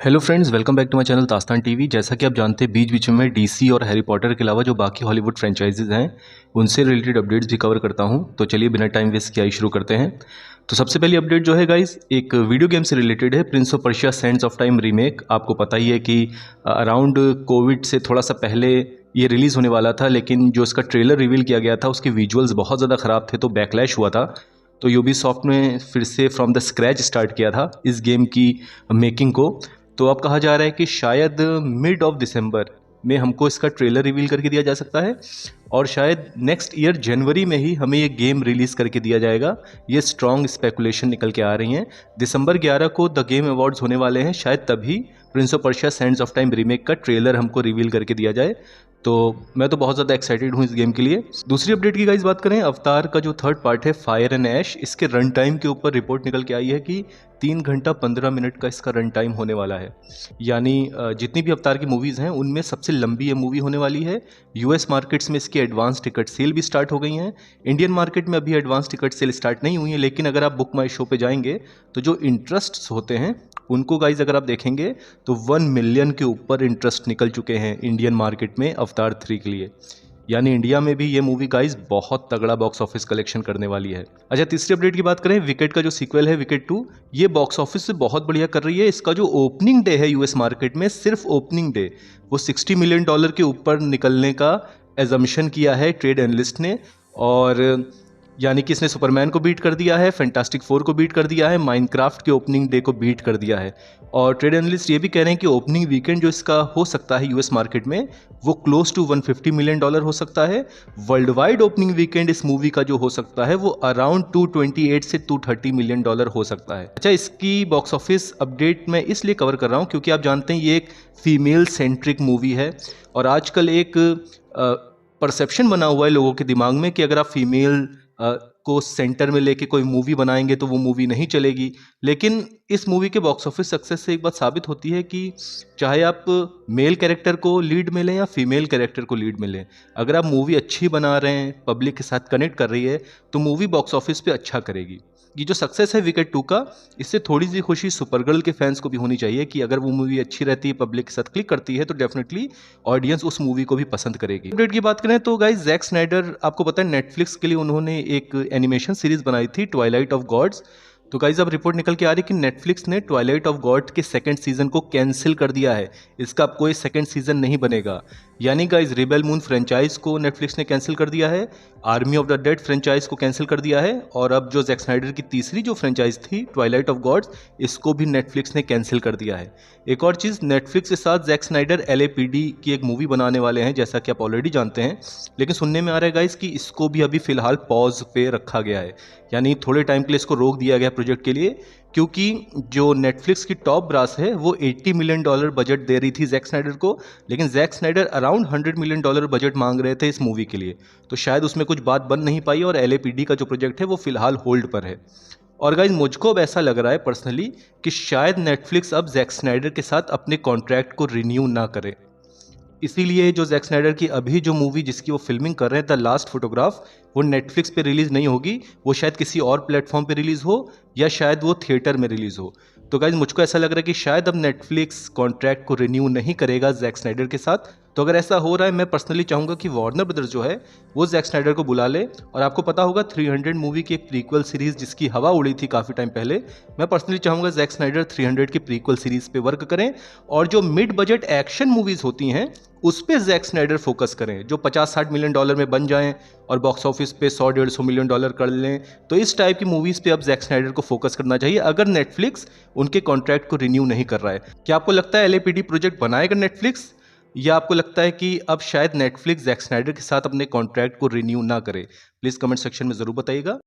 Hello friends, welcome back to my channel तास्तान TV. जैसा कि आप जानते हैं, बीच बीच में डीसी और हैरी पॉटर के अलावा जो बाकी हॉलीवुड फ्रेंचाइजीज हैं उनसे रिलेटेड अपडेट्स भी कवर करता हूं। तो चलिए बिना टाइम वेस्ट किए ही शुरू करते हैं। तो सबसे पहली अपडेट जो है गाइस, एक वीडियो गेम से रिलेटेड है। Prince of Persia Sands of time remake. आपको पता ही है कि अराउंड कोविड से थोड़ा सा पहले ये रिलीज़ होने वाला था, लेकिन जो इसका ट्रेलर रिवील किया गया था उसके विजुअल्स बहुत ज़्यादा ख़राब थे, तो बैकलैश हुआ था। तो यूबीसॉफ्ट ने फिर से फ्रॉम द स्क्रैच स्टार्ट किया था इस गेम की मेकिंग को। तो अब कहा जा रहा है कि शायद मिड ऑफ दिसंबर में हमको इसका ट्रेलर रिवील करके दिया जा सकता है, और शायद नेक्स्ट ईयर जनवरी में ही हमें ये गेम रिलीज़ करके दिया जाएगा। ये स्ट्रॉन्ग स्पेकुलेशन निकल के आ रही हैं। दिसंबर 11 को द गेम अवार्ड्स होने वाले हैं, शायद तभी Prince of Persia Sands of time remake का ट्रेलर हमको रिवील करके दिया जाए। तो मैं तो बहुत ज़्यादा एक्साइटेड हूँ इस गेम के लिए। दूसरी अपडेट की गाइस बात करें, अवतार का जो थर्ड पार्ट है फायर एंड ऐश, इसके रन टाइम के ऊपर रिपोर्ट निकल के आई है कि 3 घंटा 15 मिनट का इसका रन टाइम होने वाला है। यानी जितनी भी अवतार की मूवीज़ हैं उनमें सबसे लंबी ये मूवी होने वाली है। यूएस मार्केट्स में इसकी एडवांस टिकट सेल भी स्टार्ट हो गई हैं। इंडियन मार्केट में अभी एडवांस टिकट सेल स्टार्ट नहीं हुई है, लेकिन अगर आप बुक माई शो पे जाएंगे तो जो इंटरेस्ट्स होते हैं उनको गाइज अगर आप देखेंगे तो 1 मिलियन के ऊपर इंटरेस्ट निकल चुके हैं इंडियन मार्केट में अवतार 3 के लिए। यानी इंडिया में भी ये मूवी गाइज बहुत तगड़ा बॉक्स ऑफिस कलेक्शन करने वाली है। अच्छा, तीसरी अपडेट की बात करें, विकेट का जो सीक्वल है विकेट 2, ये बॉक्स ऑफिस से बहुत बढ़िया कर रही है। इसका जो ओपनिंग डे है यूएस मार्केट में, सिर्फ ओपनिंग डे वो $60 मिलियन के ऊपर निकलने का एजम्पशन किया है ट्रेड एनालिस्ट ने। और यानी कि इसने सुपरमैन को बीट कर दिया है, फैंटास्टिक 4 को बीट कर दिया है, माइनक्राफ्ट के ओपनिंग डे को बीट कर दिया है। और ट्रेड एनालिस्ट ये भी कह रहे हैं कि ओपनिंग वीकेंड जो इसका हो सकता है यूएस मार्केट में वो क्लोज टू $150 मिलियन हो सकता है। वर्ल्ड वाइड ओपनिंग वीकेंड इस मूवी का जो हो सकता है वो अराउंड 228 से $230 मिलियन हो सकता है। अच्छा, इसकी बॉक्स ऑफिस अपडेट मैं इसलिए कवर कर रहा हूँ क्योंकि आप जानते हैं ये एक फीमेल सेंट्रिक मूवी है, और आजकल एक परसेप्शन बना हुआ है लोगों के दिमाग में कि अगर आप फीमेल को सेंटर में लेके कोई मूवी बनाएंगे तो वो मूवी नहीं चलेगी। लेकिन इस मूवी के बॉक्स ऑफिस सक्सेस से एक बात साबित होती है कि चाहे आप मेल कैरेक्टर को लीड में लें या फीमेल कैरेक्टर को लीड में लें, अगर आप मूवी अच्छी बना रहे हैं, पब्लिक के साथ कनेक्ट कर रही है, तो मूवी बॉक्स ऑफिस पे अच्छा करेगी। ये जो सक्सेस है विकेट 2 का, इससे थोड़ी सी खुशी सुपरगर्ल के फैंस को भी होनी चाहिए कि अगर वो मूवी अच्छी रहती है, पब्लिक के साथ क्लिक करती है, तो डेफिनेटली ऑडियंस उस मूवी को भी पसंद करेगी। अपडेट की बात करें तो गाइस, जैक स्नाइडर, आपको पता है नेटफ्लिक्स के लिए उन्होंने एक एनिमेशन सीरीज बनाई थी ट्वाइलाइट ऑफ गॉड्स। तो गाइज अब रिपोर्ट निकल के आ रही है कि नेटफ्लिक्स ने ट्वाइलाइट ऑफ गॉड के सेकंड सीजन को कैंसिल कर दिया है। इसका अब कोई सेकंड सीजन नहीं बनेगा। यानी गाइज रिबेल मून फ्रेंचाइज को नेटफ्लिक्स ने कैंसिल कर दिया है, army of the dead franchise को कैंसिल कर दिया है, और अब जो जैक स्नाइडर की तीसरी जो फ्रेंचाइज थी ट्वाइलाइट ऑफ गॉड्स, इसको भी नेटफ्लिक्स ने कैंसिल कर दिया है। एक और चीज़, नेटफ्लिक्स के साथ जैक स्नाइडर LAPD की एक मूवी बनाने वाले हैं, जैसा कि आप ऑलरेडी जानते हैं। लेकिन सुनने में आ रहा है गाइज कि इसको भी अभी फिलहाल पॉज पे रखा गया है, यानी थोड़े टाइम के लिए इसको रोक दिया गया प्रोजेक्ट के लिए, क्योंकि जो नेटफ्लिक्स की टॉप ब्रास है वो $80 मिलियन बजट दे रही थी जैक स्नाइडर को, लेकिन Jack Snyder around $100 million budget मांग रहे थे इस मूवी के लिए। तो शायद उसमें कुछ बात बन नहीं पाई, और LAPD का जो प्रोजेक्ट है वो फिलहाल होल्ड पर है। और गाइज मुझको अब ऐसा लग रहा है पर्सनली कि शायद नेटफ्लिक्स अब जैक स्नाइडर के साथ अपने कॉन्ट्रैक्ट को रिन्यू ना करे। इसीलिए जो जैक स्नाइडर की अभी जो मूवी जिसकी वो फिल्मिंग कर रहे हैं, द लास्ट फोटोग्राफ, वो नेटफ्लिक्स पे रिलीज़ नहीं होगी, वो शायद किसी और प्लेटफॉर्म पे रिलीज़ हो, या शायद वो थिएटर में रिलीज़ हो। तो गाइज मुझको ऐसा लग रहा है कि शायद अब नेटफ्लिक्स कॉन्ट्रैक्ट को रिन्यू नहीं करेगा जैक स्नाइडर के साथ। तो अगर ऐसा हो रहा है, मैं पर्सनली चाहूँगा कि वार्नर ब्रदर्स जो है वो जैक स्नाइडर को बुला ले। और आपको पता होगा 300 मूवी की एक प्रीक्वल सीरीज़ जिसकी हवा उड़ी थी काफ़ी टाइम पहले, मैं पर्सनली चाहूँगा जैक स्नाइडर 300 की प्रीक्वल सीरीज़ पे वर्क करें, और जो मिड बजट एक्शन मूवीज़ होती हैं उस पे जैक स्नाइडर फोकस करें, जो 50-60 मिलियन डॉलर में बन जाएं और बॉक्स ऑफिस पे 100-150 मिलियन डॉलर कर लें। तो इस टाइप की मूवीज़ पे अब जैक स्नाइडर को फोकस करना चाहिए, अगर नेटफ्लिक्स उनके कॉन्ट्रैक्ट को रिन्यू नहीं कर रहा है। क्या आपको लगता है LAPD प्रोजेक्ट बनाएगा नेटफ्लिक्स, या आपको लगता है कि अब शायद नेटफ्लिक्स जैक स्नाइडर के साथ अपने कॉन्ट्रैक्ट को रिन्यू ना करे? प्लीज़ कमेंट सेक्शन में ज़रूर बताइएगा।